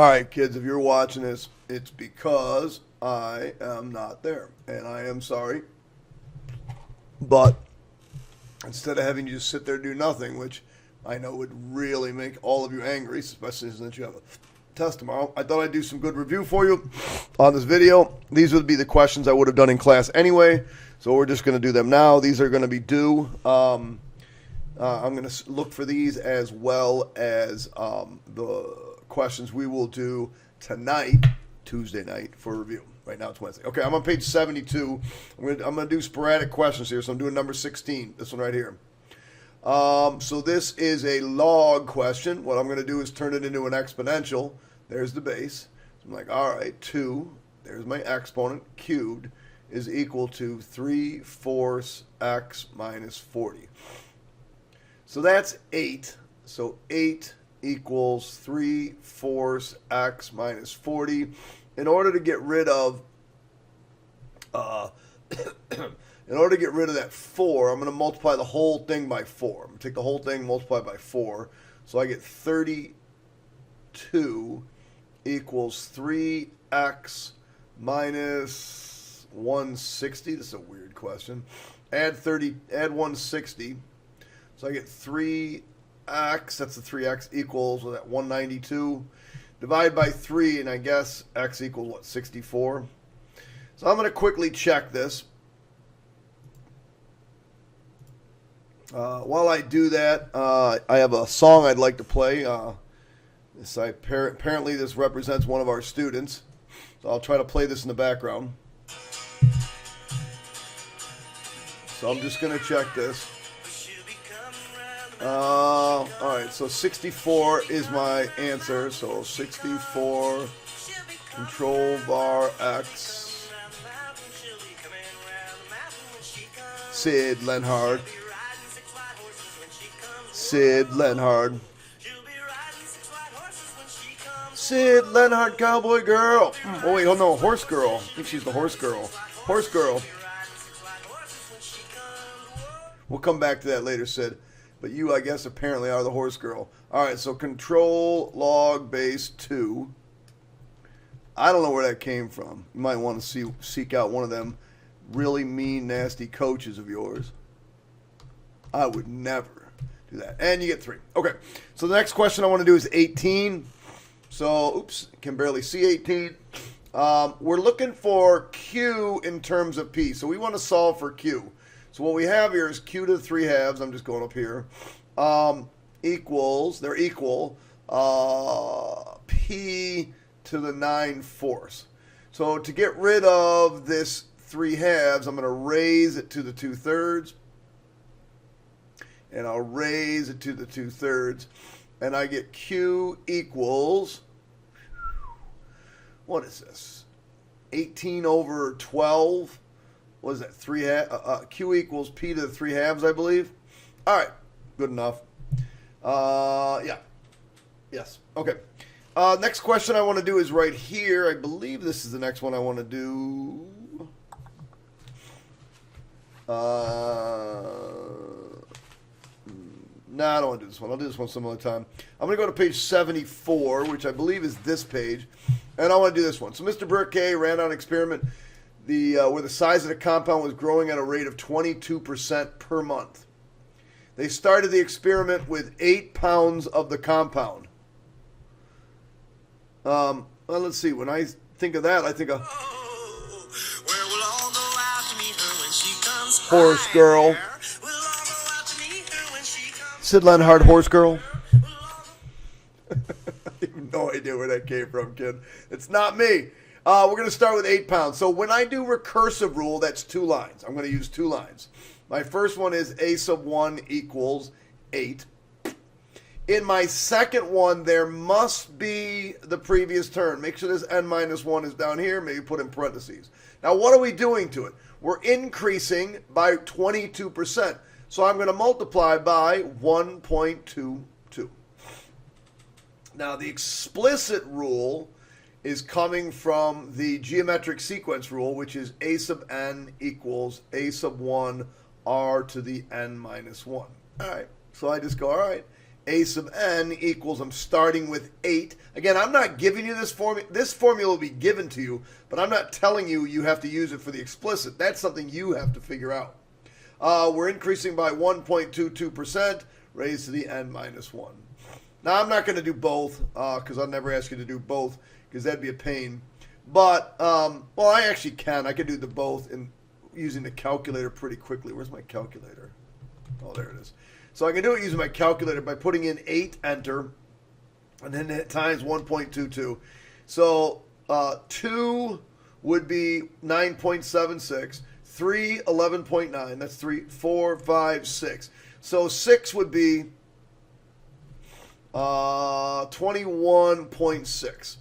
right, kids, if you're watching this, it's because I am not there, and I am sorry. But instead of having you just sit there and do nothing, which I know would really make all of you angry, especially since you have a test tomorrow, I thought I'd do some good review for you on this video. These would be the questions I would have done in class anyway, so we're just going to do them now. These are going to be due. I'm going to look for these as well as the questions we will do tonight, Tuesday night, for review. Right now it's Wednesday. Okay, I'm on page 72. I'm gonna do sporadic questions here, so I'm doing number 16, this one right here. So this is a log question. What I'm going to do is turn it into an exponential. There's the base. So I'm like, all right, 2, there's my exponent, cubed, is equal to 3/4 x minus 40. So that's 8. So 8 equals 3/4 x minus 40. In order to get rid of that 4, I'm going to multiply the whole thing by 4. I'm going to take the whole thing, multiply by 4. So I get 32 equals 3x minus 160. This is a weird question. Add 160. So I get 3x, that's the 3x equals, that 192. Divide by 3, and I guess x equals, what, 64? So I'm going to quickly check this. While I do that, I have a song I'd like to play. Apparently this represents one of our students, so I'll try to play this in the background. So I'm just going to check this. All right, so 64 is my answer. So 64, control bar X, Sid Lenhard. Sid Lenhard. Sid Lenhard, cowboy girl. Oh wait, oh no, horse girl. I think she's the horse girl. Horse girl. We'll come back to that later, Sid. But you, I guess, apparently are the horse girl. All right, so control log base 2. I don't know where that came from. You might want to seek out one of them really mean, nasty coaches of yours. I would never do that. And you get 3. Okay, so the next question I want to do is 18. So, oops, can barely see 18. We're looking for Q in terms of P. So we want to solve for Q. So what we have here is Q to the 3 halves. I'm just going up here. Equals, they're equal, P to the 9/4. So to get rid of this 3 halves, I'm going to raise it to the 2/3. And I'll raise it to the 2/3. And I get Q equals, what is this? 18 over 12. What is that? Q equals P to the 3 halves, I believe. All right. Good enough. Yeah. Yes. Okay. Next question I want to do is right here. I believe this is the next one I want to do. No, I don't want to do this one. I'll do this one some other time. I'm going to go to page 74, which I believe is this page. And I want to do this one. So Mr. Burke ran out an experiment where the size of the compound was growing at a rate of 22% per month. They started the experiment with 8 pounds of the compound. Well, let's see. When I think of that, I think of horse girl. Sid Lenhard, horse girl. I have no idea where that came from, kid. It's not me. We're going to start with 8 pounds. So when I do recursive rule, that's 2 lines. I'm going to use 2 lines. My first one is a sub 1 equals 8. In my second one, there must be the previous term. Make sure this n minus 1 is down here. Maybe put in parentheses. Now, what are we doing to it? We're increasing by 22%. So I'm going to multiply by 1.22. Now, the explicit rule is coming from the geometric sequence rule, which is a sub n equals a sub 1 r to the n minus 1. All right, so I just go, all right, A sub n equals, I'm starting with 8. Again, I'm not giving you this formula. This formula will be given to you, but I'm not telling you you have to use it for the explicit. That's something you have to figure out. We're increasing by 1.22% raised to the n minus 1. Now, I'm not going to do both because I'll never ask you to do both because that'd be a pain. But, well, I actually can. I can do the both in using the calculator pretty quickly. Where's my calculator? Oh, there it is. So I can do it using my calculator by putting in 8, enter, and then it times 1.22. So 2 would be 9.76, 3, 11.9. That's 3, 4, 5, 6. So 6 would be 21.6.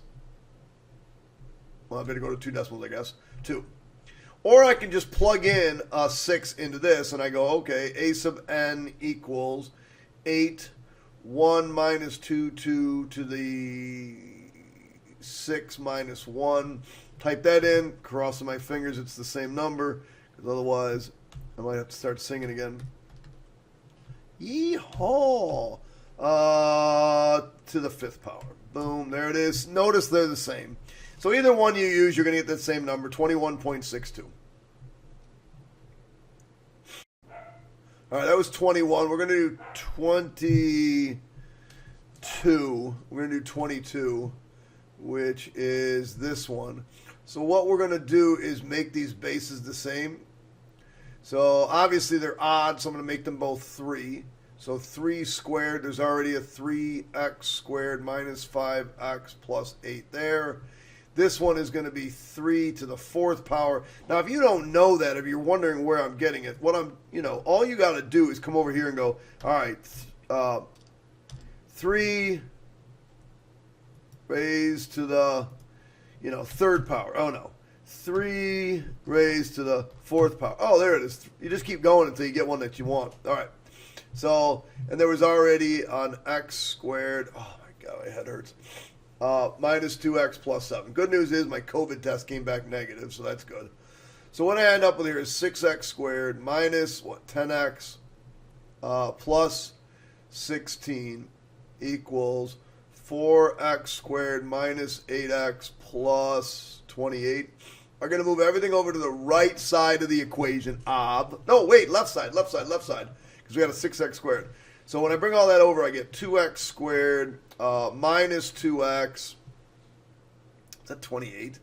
Well, I better go to 2 decimals, I guess. 2. Or I can just plug in 6 into this, and I go, okay, a sub n equals 8, 1 minus 2, 2 to the 6 minus 1. Type that in, crossing my fingers, it's the same number, because otherwise I might have to start singing again. Yee-haw! To the 5th power. Boom, there it is. Notice they're the same. So either one you use, you're going to get that same number, 21.62. All right, that was 21. We're going to do 22. We're going to do 22, which is this one. So what we're going to do is make these bases the same. So obviously they're odd, so I'm going to make them both 3. So 3 squared, there's already a 3x squared minus 5x plus 8 there. This one is going to be 3 to the 4th power. Now, if you don't know that, if you're wondering where I'm getting it, all you got to do is come over here and go, all right, 3 raised to the, 3rd power. Oh, no. 3 raised to the 4th power. Oh, there it is. You just keep going until you get one that you want. All right. So, and there was already an x squared. Oh, my God, my head hurts. Minus 2x plus 7. Good news is my COVID test came back negative, so that's good. So what I end up with here is 6x squared minus, 10x plus 16 equals 4x squared minus 8x plus 28. I'm going to move everything over to the right side of the equation. No, wait, left side, because we got a 6x squared. So when I bring all that over, I get 2x squared minus 2x. Is that 28?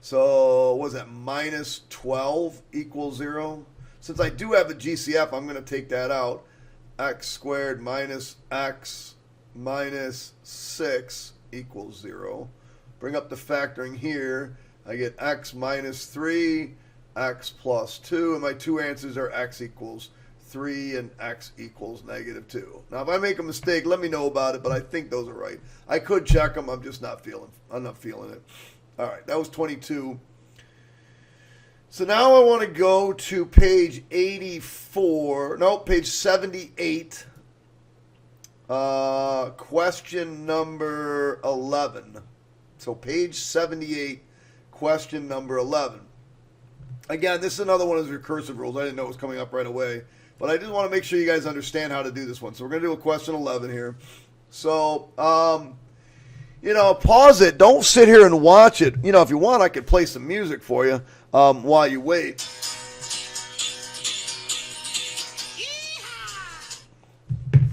So what is that? Minus 12 equals 0. Since I do have a GCF, I'm going to take that out. X squared minus x minus 6 equals 0. Bring up the factoring here. I get x minus 3, x plus 2, and my two answers are x equals 3 and x equals negative 2. Now, if I make a mistake, let me know about it, but I think those are right. I could check them. I'm just not feeling it. All right, that was 22. So now I want to go to page 84. No, page 78. Question number 11. So page 78, question number 11. Again, this is another one of those recursive rules. I didn't know it was coming up right away. But I just want to make sure you guys understand how to do this one. So we're going to do a question 11 here. So, pause it. Don't sit here and watch it. If you want, I could play some music for you while you wait.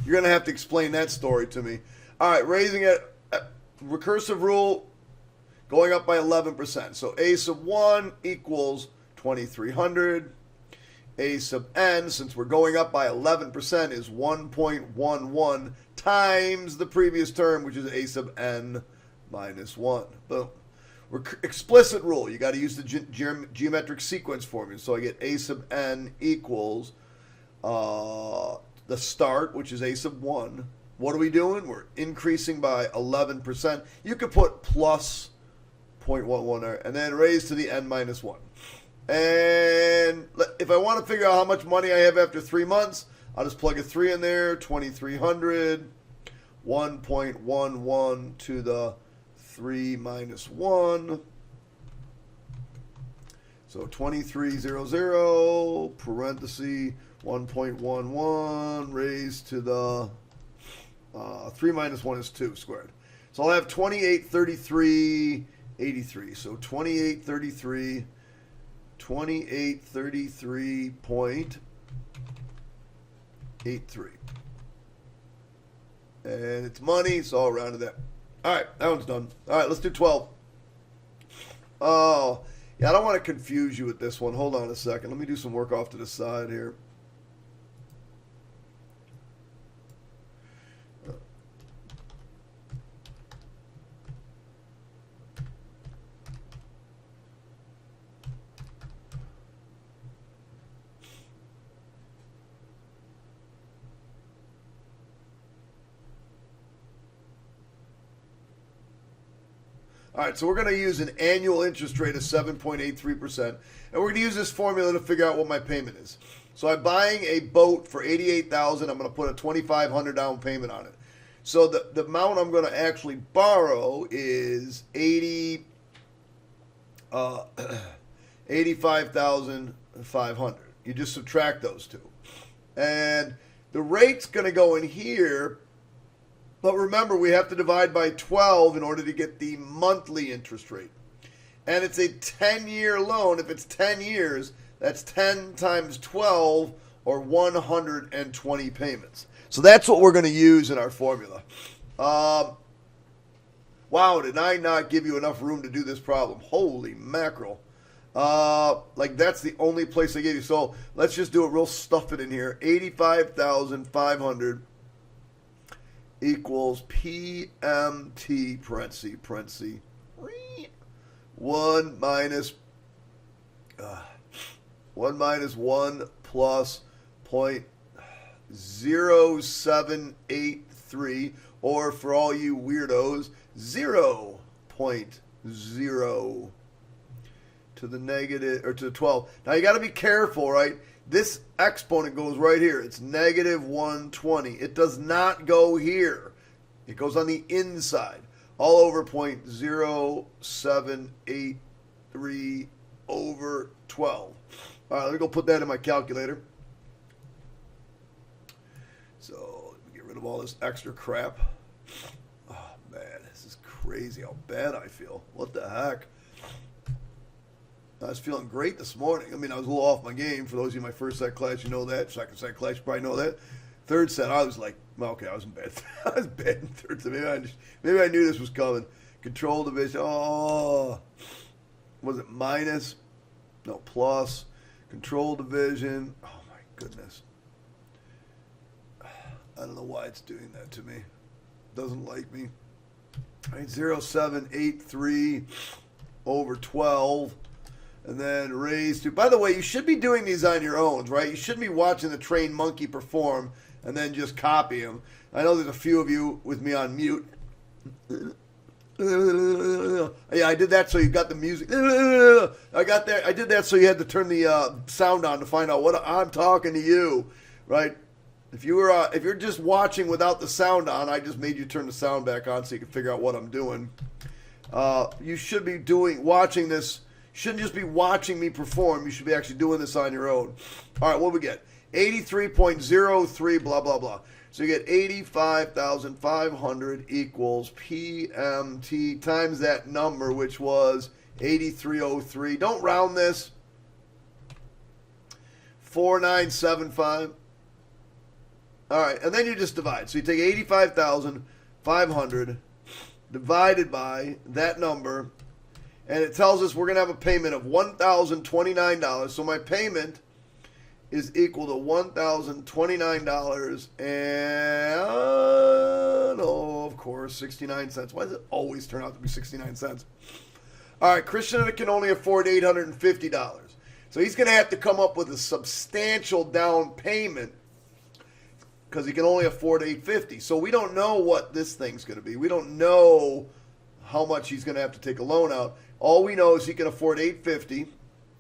You're going to have to explain that story to me. All right, raising it. Recursive rule going up by 11%. So a sub 1 equals 2,300. A sub n, since we're going up by 11%, is 1.11 times the previous term, which is a sub n minus 1. Boom. Explicit rule. You got to use the geometric sequence formula. So I get a sub n equals the start, which is a sub 1. What are we doing? We're increasing by 11%. You could put plus 0.11 there, and then raise to the n minus 1. And if I want to figure out how much money I have after 3 months, I'll just plug a 3 in there, 2,300, 1.11 to the 3 minus 1. So 2300, parenthesis, 1.11 raised to the 3 minus 1 is 2 squared. So I'll have 2833.83. So 2833.83. And it's money, so I'll round to that. All right, that one's done. All right, let's do 12. Oh, yeah, I don't want to confuse you with this one. Hold on a second. Let me do some work off to the side here. All right, so we're going to use an annual interest rate of 7.83%, and we're going to use this formula to figure out what my payment is. So I'm buying a boat for $88,000. I'm going to put a $2,500 down payment on it. So the amount I'm going to actually borrow is $85,500. You just subtract those two, and the rate's going to go in here. But remember, we have to divide by 12 in order to get the monthly interest rate. And it's a 10-year loan. If it's 10 years, that's 10 times 12, or 120 payments. So that's what we're going to use in our formula. Wow, did I not give you enough room to do this problem? Holy mackerel. Like, that's the only place I gave you. So let's just do it real, stuff it in here. 85,500 equals PMT, parenthesis, 1 minus 1 plus 0.0783, or for all you weirdos, 0.0 to the negative, or to the 12. Now you got to be careful, right? This exponent goes right here. It's negative 120. It does not go here. It goes on the inside. All over 0.0783 over 12. All right, let me go put that in my calculator. So let me get rid of all this extra crap. Oh, man, this is crazy how bad I feel. What the heck? I was feeling great this morning. I mean, I was a little off my game. For those of you in my first set class, you know that. Second set class, you probably know that. Third set, I was like, okay, I was in bed. I was bad in third set. Maybe I knew this was coming. Control division. Oh, was it minus? No, plus. Control division. Oh, my goodness. I don't know why it's doing that to me. It doesn't like me. All right, 0.0783 over 12. And then raised to, by the way, you should be doing these on your own, right? You shouldn't be watching the trained monkey perform and then just copy him. I know there's a few of you with me on mute. Yeah, I did that so you got the music. I did that so you had to turn the sound on to find out what I'm talking to you, right? If you're just watching without the sound on, I just made you turn the sound back on so you can figure out what I'm doing. You should be watching this. You shouldn't just be watching me perform. You should be actually doing this on your own. All right, what do we get? 83.03, blah, blah, blah. So you get 85,500 equals PMT times that number, which was 8303. Don't round this. 4975. All right, and then you just divide. So you take 85,500 divided by that number, and it tells us we're going to have a payment of $1,029. So my payment is equal to $1,029 and, oh, of course, 69 cents. Why does it always turn out to be 69 cents? All right, Christian can only afford $850. So he's going to have to come up with a substantial down payment because he can only afford $850. So we don't know what this thing's going to be. We don't know how much he's going to have to take a loan out. All we know is he can afford $850,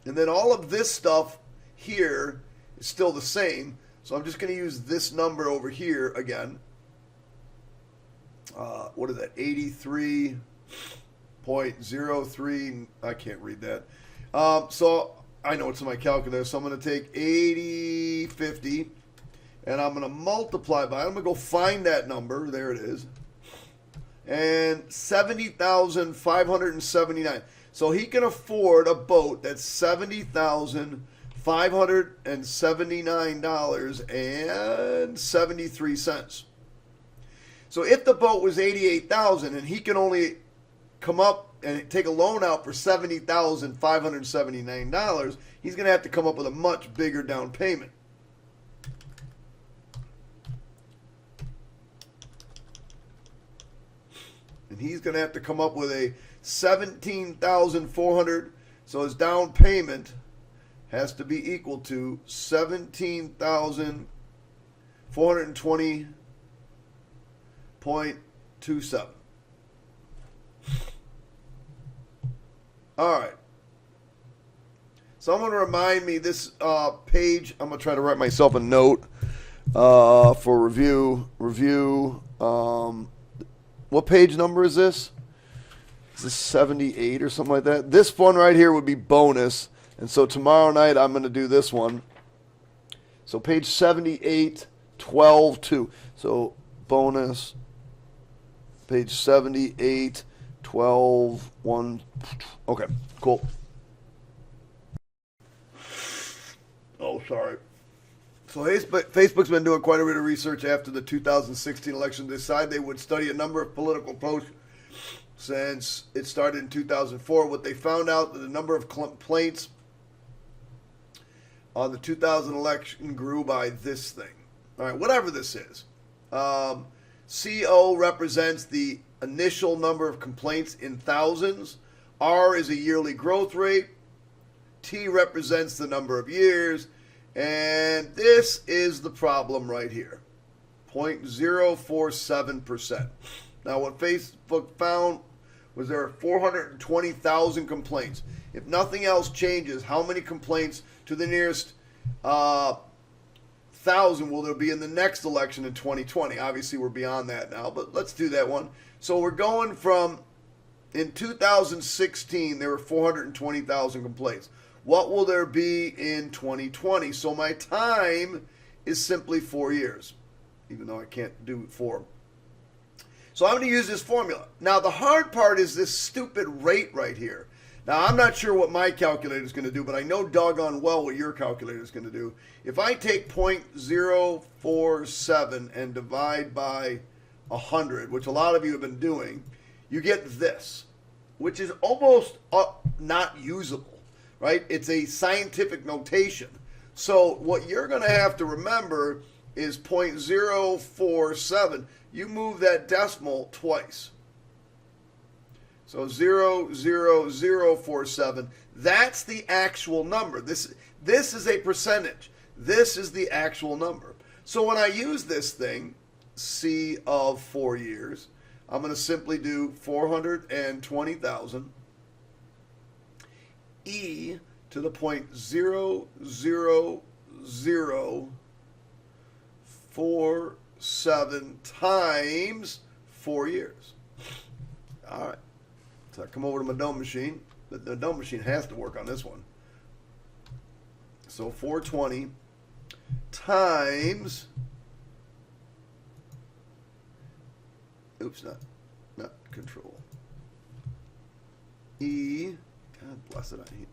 and then all of this stuff here is still the same. So I'm just going to use this number over here again. What is that? 83.03. I can't read that. So I know it's in my calculator. So I'm going to take 8050 and I'm going to multiply by, I'm going to go find that number. There it is. And 70,579. So he can afford a boat that's $70,579.73. So if the boat was $88,000 and he can only come up and take a loan out for $70,579, he's going to have to come up with a much bigger down payment. And he's going to have to come up with a $17,400. So his down payment has to be equal to $17,420.27. All right. Someone remind me this page. I'm going to try to write myself a note for review. What page number is this? Is this 78 or something like that? This one right here would be bonus. And so tomorrow night I'm going to do this one. So page 78, 12-2. So bonus, page 78, 12-1. Okay, cool. Oh, sorry. So Facebook's been doing quite a bit of research after the 2016 election. They decided they would study a number of political posts since it started in 2004. What they found out that the number of complaints on the 2000 election grew by this thing. All right, whatever this is. CO represents the initial number of complaints in thousands. R is a yearly growth rate. T represents the number of years. And this is the problem right here, 0.047%. Now, what Facebook found was there are 420,000 complaints. If nothing else changes, how many complaints to the nearest 1,000 will there be in the next election in 2020? Obviously, we're beyond that now, but let's do that one. So we're going from, in 2016, there were 420,000 complaints. What will there be in 2020? So my time is simply 4 years, even though I can't do 4. So I'm going to use this formula. Now, the hard part is this stupid rate right here. Now, I'm not sure what my calculator is going to do, but I know doggone well what your calculator is going to do. If I take 0.047 and divide by 100, which a lot of you have been doing, you get this, which is almost not usable. Right? It's a scientific notation. So what you're going to have to remember is 0.047. You move that decimal twice. So 0.00047. That's the actual number. This is a percentage. This is the actual number. So when I use this thing, C of 4 years, I'm going to simply do 420,000. E to the 0.00047 times 4 years. All right. So I come over to my dumb machine. The dumb machine has to work on this one. So 420 times, oops, not control. E, God bless it, I hate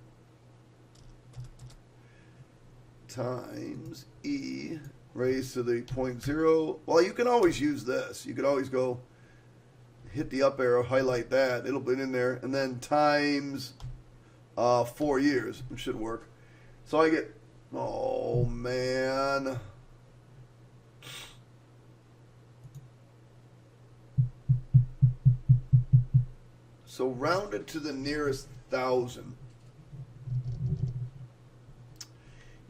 times E raised to the 0.0. Well, you can always use this. You could always go hit the up arrow, highlight that. It'll be in there. And then times 4 years. It should work. So I get, oh, man. So rounded to the nearest 1,000.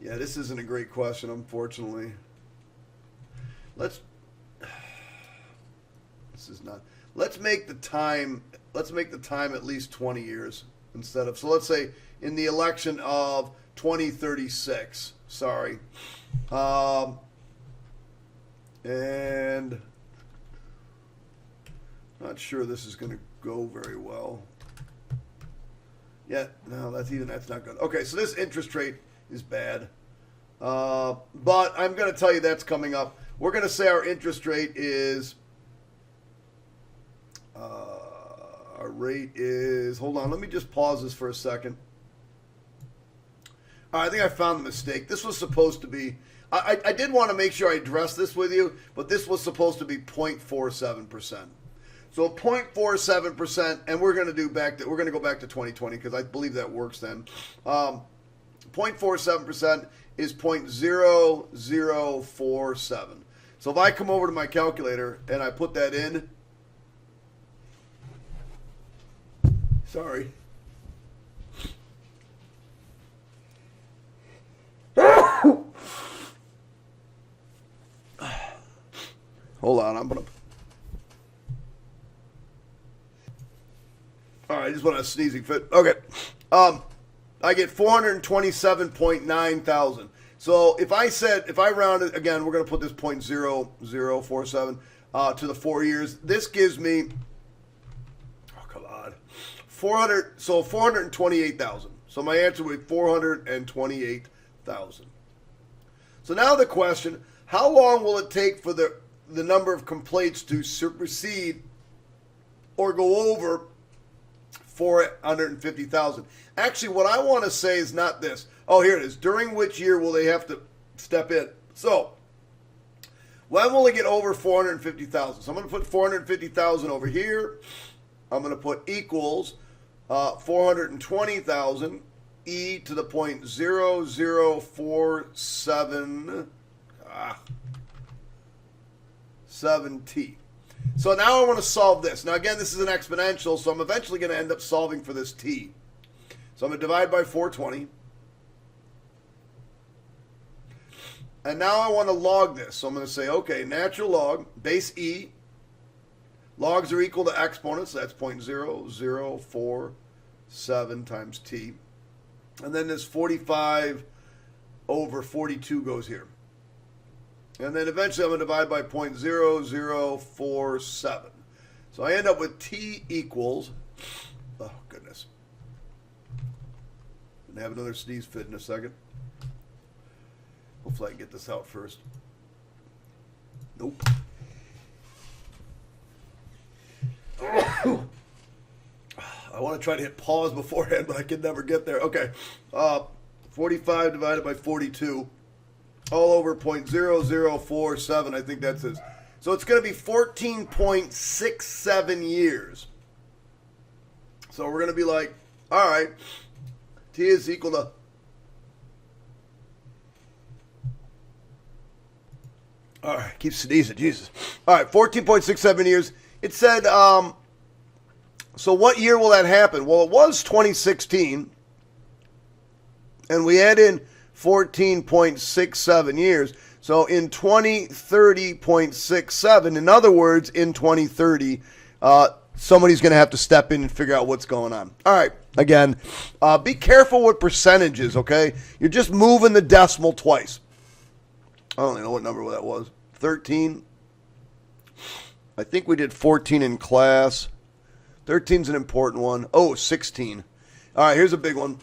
Yeah, this isn't a great question, unfortunately. Let's make the time at least 20 years instead of, so let's say in the election of 2036. Sorry. And not sure this is going to go very well. Yeah, no, that's not good. Okay, so this interest rate is bad. But I'm going to tell you that's coming up. We're going to say our interest rate is, hold on, let me just pause this for a second. All right, I think I found the mistake. This was supposed to be, I did want to make sure I addressed this with you, but this was supposed to be 0.47%. So 0.47%, and we're going to go back to 2020 because I believe that works then. 0.47% is 0.0047. So if I come over to my calculator and I put that in, sorry. Hold on, I'm going to... All right, I just want a sneezing fit. Okay. I get 427.9 thousand. So if I round it, again, we're going to put this 0.0047 to the 4 years. This gives me, oh, come on, 428,000. So my answer would be 428,000. So now the question, how long will it take for the number of complaints to supersede or go over 450,000? Actually, what I want to say is not this. Oh, here it is. During which year will they have to step in? So, when will it get over 450,000? So I'm going to put 450,000 over here. I'm going to put equals 420,000 e to the 0.0047 7t. So now I want to solve this. Now again, this is an exponential, so I'm eventually going to end up solving for this t. So I'm going to divide by 420. And now I want to log this. So I'm going to say, okay, natural log, base e. Logs are equal to exponents. So that's 0.0047 times t. And then this 45 over 42 goes here. And then eventually I'm going to divide by 0.0047. So I end up with t equals, oh goodness. I'm going to have another sneeze fit in a second. Hopefully I can get this out first. Nope. I want to try to hit pause beforehand, but I can never get there. Okay. 45 divided by 42. All over 0.0047. I think that's his. So it's going to be 14.67 years. So we're going to be like, all right, t is equal to, all right, keep sneezing, Jesus. All right, 14.67 years. It said, so what year will that happen? Well, it was 2016, and we add in 14.67 years. So in 2030.67, in other words, in 2030, somebody's going to have to step in and figure out what's going on. All right, again, be careful with percentages, okay? You're just moving the decimal twice. I don't even know what number that was. 13. I think we did 14 in class. 13's an important one. Oh, 16. All right, here's a big one.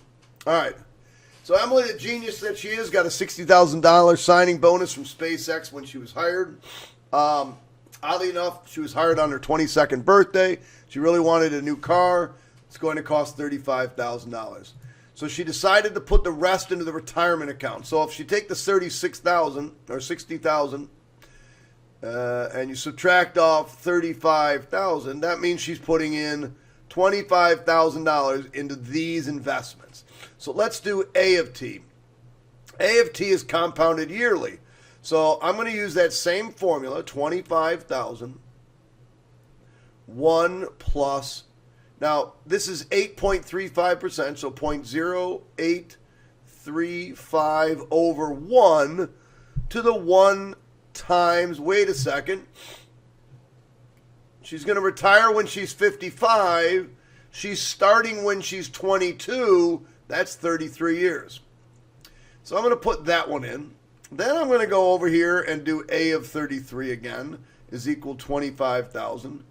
All right. So Emily, the genius that she is, got a $60,000 signing bonus from SpaceX when she was hired. Oddly enough, she was hired on her 22nd birthday. She really wanted a new car. It's going to cost $35,000. So she decided to put the rest into the retirement account. So if you take the $36,000 or $60,000 and you subtract off $35,000, that means she's putting in $25,000 into these investments. So let's do A of t. A of t is compounded yearly. So I'm going to use that same formula, 25,000, 1 plus, now this is 8.35%, so 0.0835 over 1 to the 1 times, wait a second, she's going to retire when she's 55, she's starting when she's 22, that's 33 years. So I'm going to put that one in. Then I'm going to go over here and do A of 33 again is equal 25,000.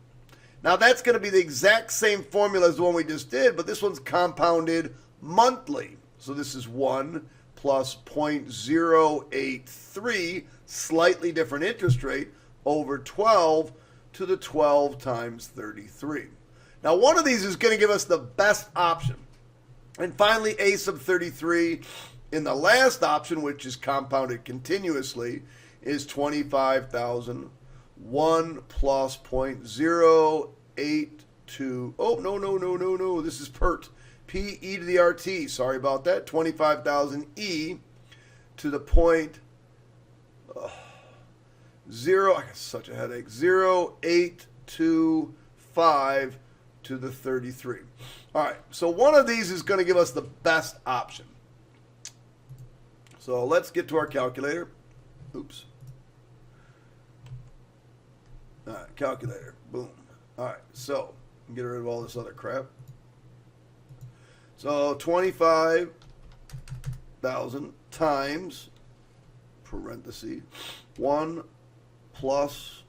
Now that's going to be the exact same formula as the one we just did, but this one's compounded monthly. So this is 1 plus 0.083, slightly different interest rate, over 12 to the 12 times 33. Now, one of these is going to give us the best option. And finally, a sub 33 in the last option, which is compounded continuously, is 25,000. 1 plus 0.082. Oh, no. This is PERT. P e to the RT. Sorry about that. 25,000 e to the point 0. I got such a headache. 0.825 to the 33. All right. So one of these is going to give us the best option. So let's get to our calculator. Oops. All right, calculator. Boom. All right, so get rid of all this other crap. So 25,000 times, parenthesis, 1 plus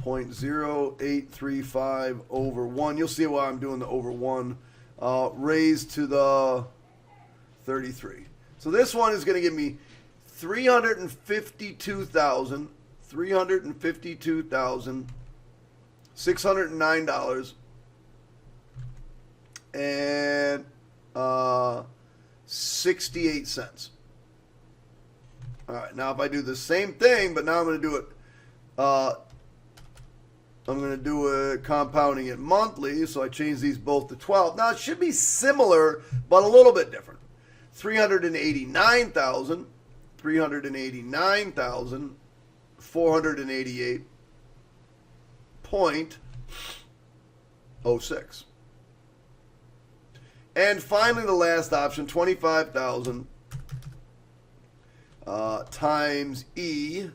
0.0835 over 1. You'll see why I'm doing the over 1 raised to the 33. So this one is going to give me $352,609 and 68 cents. All right, now if I do the same thing, but now I'm going to do it. I'm going to do it compounding it monthly, so I change these both to 12. Now it should be similar, but a little bit different. 389,488.06. And finally, the last option, 25,000 times E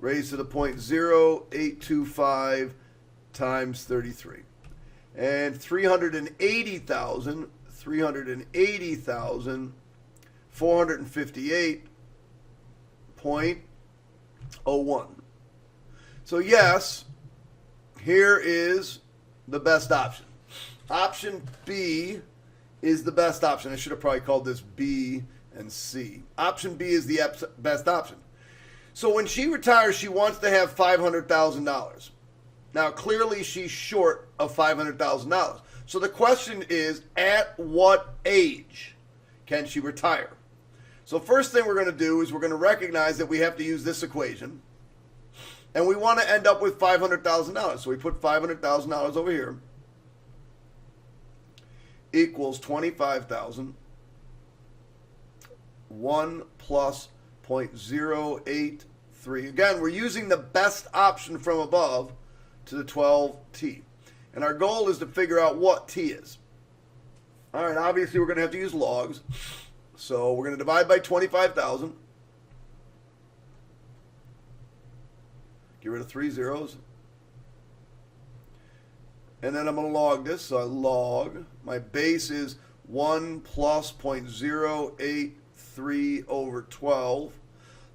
raised to the point 0.825 times 33. And 380,458.01. So yes, here is the best option. Option B is the best option. I should have probably called this B and C. Option B is the best option. So when she retires, she wants to have $500,000. Now, clearly she's short of $500,000. So the question is, at what age can she retire? So first thing we're going to do is we're going to recognize that we have to use this equation. And we want to end up with $500,000. So we put $500,000 over here. Equals 25,000. 1 plus 0.083. Again, we're using the best option from above to the 12t. And our goal is to figure out what t is. All right, obviously we're going to have to use logs. So we're going to divide by 25,000. Get rid of 3 zeros. And then I'm going to log this. So I log. My base is 1 plus 0.083 over 12.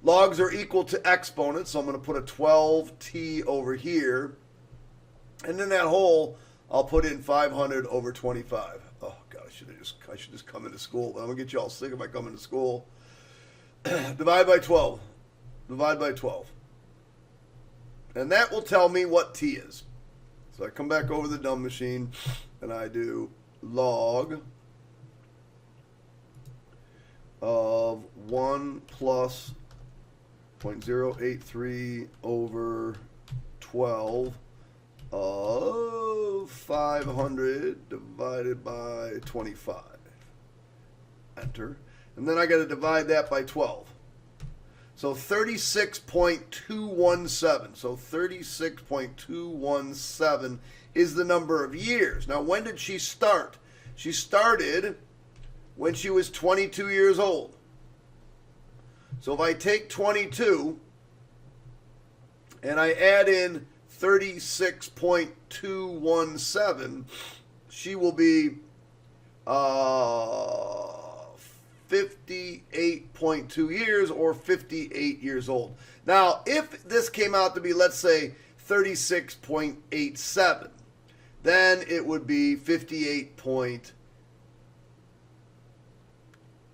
Logs are equal to exponents, so I'm going to put a 12t over here. And in that hole, I'll put in 500 over 25. Oh, God, I should just come into school. I'm going to get you all sick if I come into school. Divide by 12. Divide by 12. And that will tell me what t is. So I come back over the dumb machine, and I do log of 1 plus 0.083 over 12 of 500 divided by 25. Enter. And then I got to divide that by 12. So 36.217. So 36.217 is the number of years. Now, when did she start? She started when she was 22 years old. So if I take 22 and I add in 36.217, she will be 58.2 years or 58 years old. Now, if this came out to be, let's say, 36.87, then it would be 58.2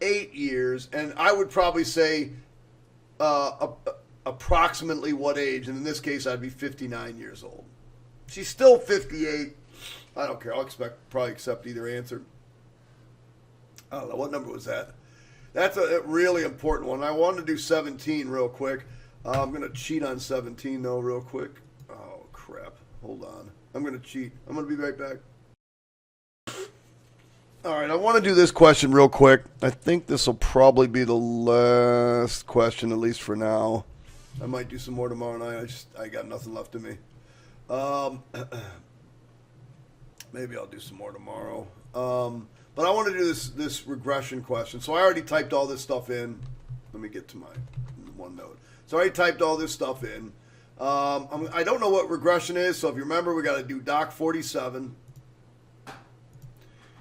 58 years, and I would probably say approximately what age, and in this case, I'd be 59 years old. She's still 58. I don't care. I'll probably accept either answer. I don't know. What number was that? That's a really important one. I wanted to do 17 real quick. I'm going to cheat on 17, though, real quick. Oh, crap. Hold on. I'm going to cheat. I'm going to be right back. All right, I want to do this question real quick. I think this will probably be the last question, at least for now. I might do some more tomorrow night. I got nothing left in me. Maybe I'll do some more tomorrow. But I want to do this regression question. So I already typed all this stuff in. Let me get to my OneNote. So I already typed all this stuff in. I don't know what regression is, so if you remember, we got to do Doc 47.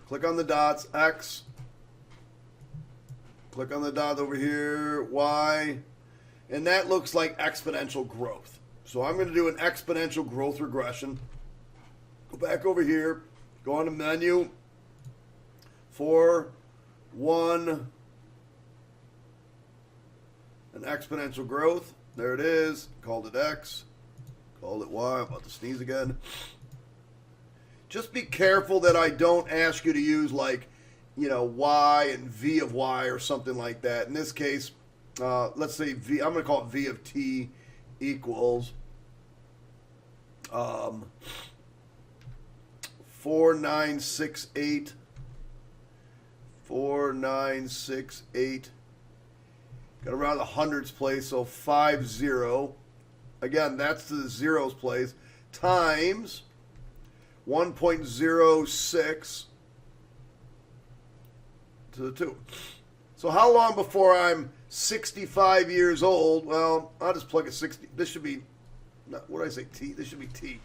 Click on the dots, X. Click on the dot over here, Y. And that looks like exponential growth. So I'm going to do an exponential growth regression. Go back over here, go on to menu, 4, 1, an exponential growth. There it is. Called it X. Called it Y. I'm about to sneeze again. Just be careful that I don't ask you to use like, Y and V of Y or something like that. In this case, let's say V. I'm going to call it V of T equals 4968. 4968. Got around the hundreds place, so 50. Again, that's to the zeros place. Times 1.06 to the 2. So how long before I'm 65 years old? Well, I'll just plug a 60. This should be, what did I say, T? This should be T.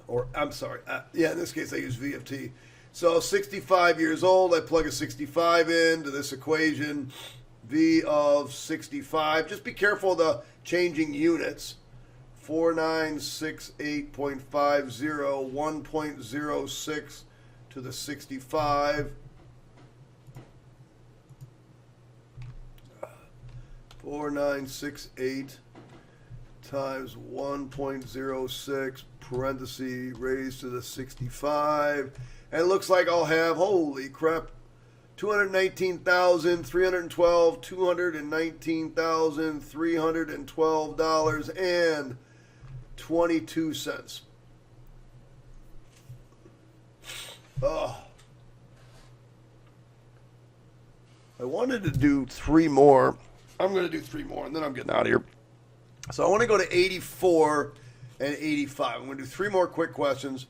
Or, I'm sorry. Yeah, in this case, I use V of T. So 65 years old, I plug a 65 into this equation. V of 65. Just be careful of the changing units. 4968.50, 1.06 to the 65. 4968 times 1.06 parenthesis raised to the 65. And it looks like I'll have, holy crap, $219,312, $219,312.22. Oh. I wanted to do 3 more. I'm going to do 3 more, and then I'm getting out of here. So I want to go to 84 and 85. I'm going to do 3 more quick questions.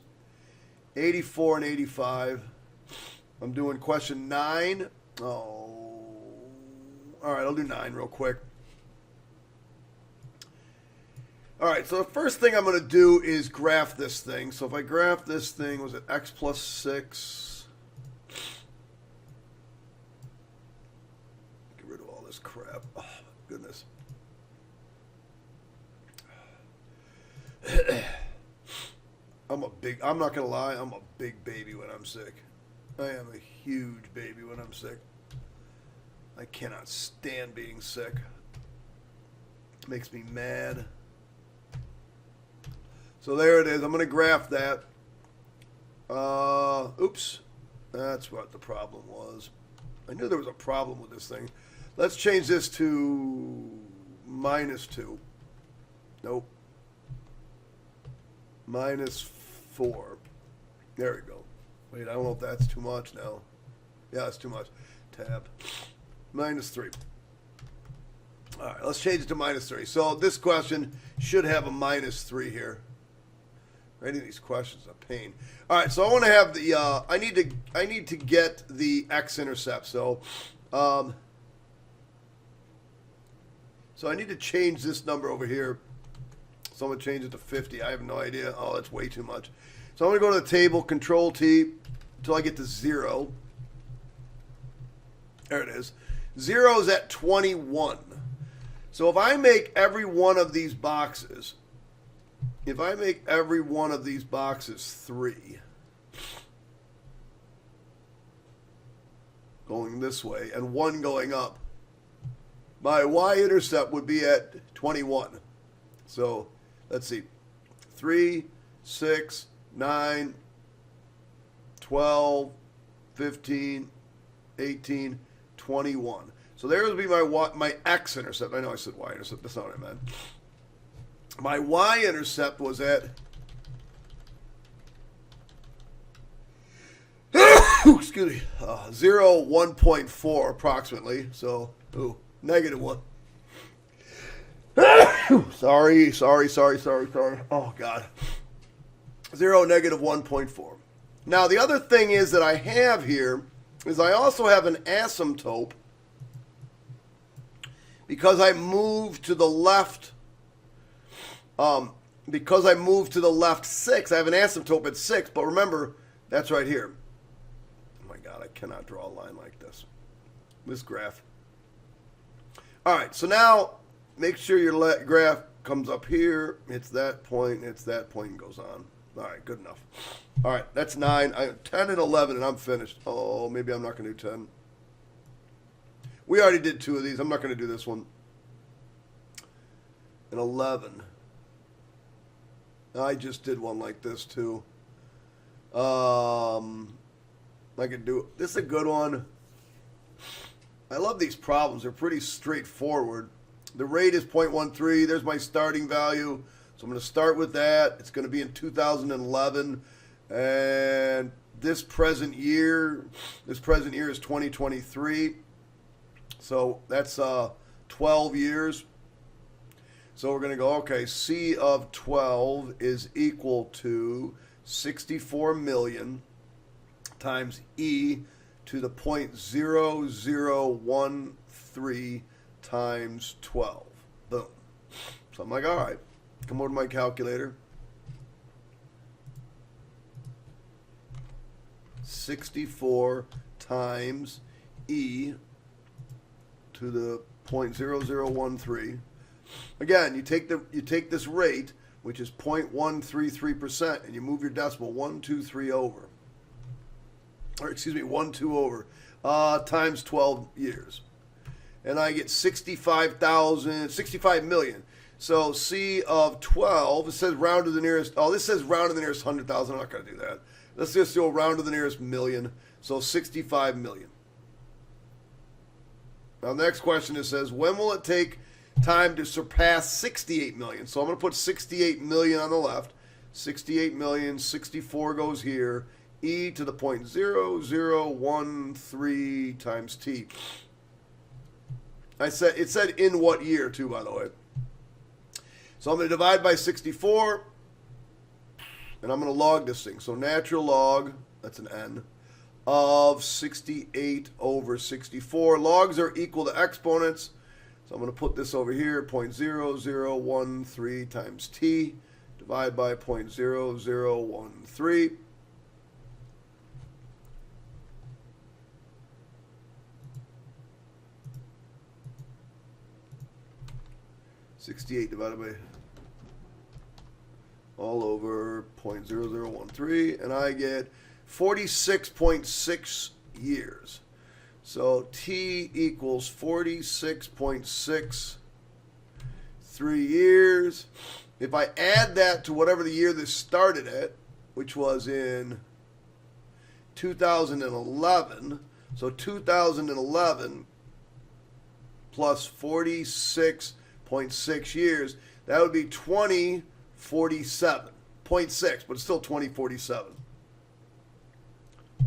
84 and 85. I'm doing question 9. Oh. All right, I'll do 9 real quick. All right, so the first thing I'm going to do is graph this thing. So if I graph this thing, was it x plus 6? Get rid of all this crap. Oh, my goodness. I'm not going to lie, I'm a big baby when I'm sick. I am a huge baby when I'm sick. I cannot stand being sick. It makes me mad. So there it is. I'm going to graph that. Oops. That's what the problem was. I knew there was a problem with this thing. Let's change this to -2. Nope. -4. There we go. Wait, I don't know if that's too much now. Yeah, it's too much. Tab. -3. All right, let's change it to -3. So this question should have a -3 here. Writing these questions is a pain. All right, so I want to have the I need to get the x-intercept. So I need to change this number over here. So I'm going to change it to 50. I have no idea. Oh, that's way too much. So I'm going to go to the table, Control T, until I get to 0. There it is. 0 is at 21. So if I make every one of these boxes, 3, going this way and 1 going up, my y-intercept would be at 21. So let's see, 3, 6, 9, 12, 15, 18, 21. So there would be my x-intercept. I know I said y-intercept. That's not what I meant. My y-intercept was at excuse me, 0, 1.4 approximately. So, negative 1. Sorry. Oh, God. 0, negative 1.4. Now, the other thing is that I have here is I also have an asymptote because I moved to the left. Because I moved to the left 6, I have an asymptote at 6. But remember, that's right here. Oh, my God, I cannot draw a line like this. This graph. All right, so now make sure your graph comes up here. It's that point, and goes on. All right, good enough. All right, that's 9. 10 and 11, and I'm finished. Oh, maybe I'm not going to do 10. We already did 2 of these. I'm not going to do this one. And 11. I just did one like this, too. I could do it. This is a good one. I love these problems. They're pretty straightforward. The rate is 0.13. There's my starting value. So I'm going to start with that. It's going to be in 2011. And this present year is 2023. So that's 12 years. So we're going to go, okay, C of 12 is equal to 64 million times E to the 0.0013 times 12. Boom. So I'm like, all right, come over to my calculator. 64 times E to the 0.0013. Again, you take this rate, which is 0.133%, and you move your decimal 1, 2, 3 over. Or excuse me, 1, 2 over, times 12 years. And I get 65 million. So C of 12, it says round to the nearest, this says round to the nearest 100,000. I'm not going to do that. Let's just go round to the nearest million. So 65 million. Now the next question, it says, when will it take time to surpass 68 million? So I'm going to put 68 million on the left. 68 million, 64 goes here. E to the 0.0013 times T. It said in what year too, by the way. So I'm going to divide by 64, and I'm going to log this thing. So natural log, that's an N, of 68 over 64. Logs are equal to exponents. So I'm going to put this over here, 0.0013 times T, divide by 0.0013. divided by all over 0.0013, and I get 46.6 years. So T equals 46.63 years. If I add that to whatever the year this started at, which was in 2011, so 2011 plus 46.6 years, that would be 2047. 0.6, but it's still 2047.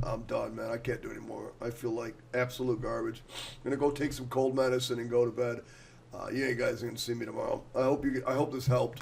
I'm done, man. I can't do it anymore. I feel like absolute garbage. I'm gonna go take some cold medicine and go to bed. You guys are gonna see me tomorrow. I hope this helped.